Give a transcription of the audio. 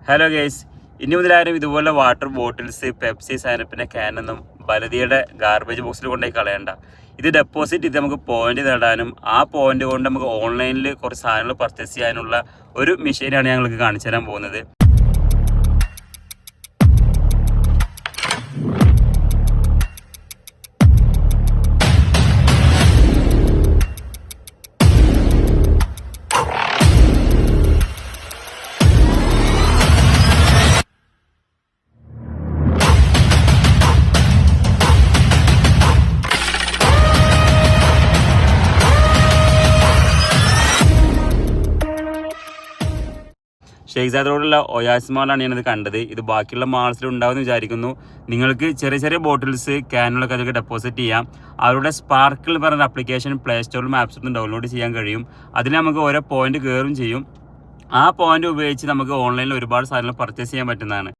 Hello guys, ഇനി മുതലാരും ഇതുപോലെ water bottles, Pepsi, സാനപ്പിൻ്റെ ക്യാനൊന്നും ബലതിയുടെ garbage ബോക്സിൽ കൊണ്ടുപോയി കളയണ്ട. ഇത് ഡെപ്പോസിറ്റ് ചെയ്ത് നമുക്ക് പോയിന്റ് നേടാനും ആ പോയിന്റ് കൊണ്ട് നമുക്ക് ഓൺലൈനിൽ കുറച്ച് സാധനങ്ങൾ പർച്ചേസ് ചെയ്യാനുള്ള ഒരു മെഷീനാണ് ഞങ്ങൾക്ക് കാണിച്ചു തരാൻ പോകുന്നത്. ഷെയ്ഖ്സാദ് റോഡിലുള്ള ഒയാസ് മാളാണ് ഞാനത് കണ്ടത്. ഇത് ബാക്കിയുള്ള മാൾസിൽ ഉണ്ടാവുമെന്ന് വിചാരിക്കുന്നു. നിങ്ങൾക്ക് ചെറിയ ചെറിയ ബോട്ടിൽസ്, ക്യാനുകളൊക്കെ അതൊക്കെ ഡെപ്പോസിറ്റ് ചെയ്യാം. അവരുടെ സ്പാർക്കിൾ പറഞ്ഞ ആപ്ലിക്കേഷൻ പ്ലേ സ്റ്റോറിലും ആപ്പ് സ്റ്റോറിലും ഡൗൺലോഡ് ചെയ്യാൻ കഴിയും. അതിൽ നമുക്ക് ഓരോ പോയിന്റ് കയറും ചെയ്യും. ആ പോയിന്റ് ഉപയോഗിച്ച് നമുക്ക് ഓൺലൈനിൽ ഒരുപാട് സാധനങ്ങൾ പർച്ചേസ് ചെയ്യാൻ പറ്റുന്നതാണ്.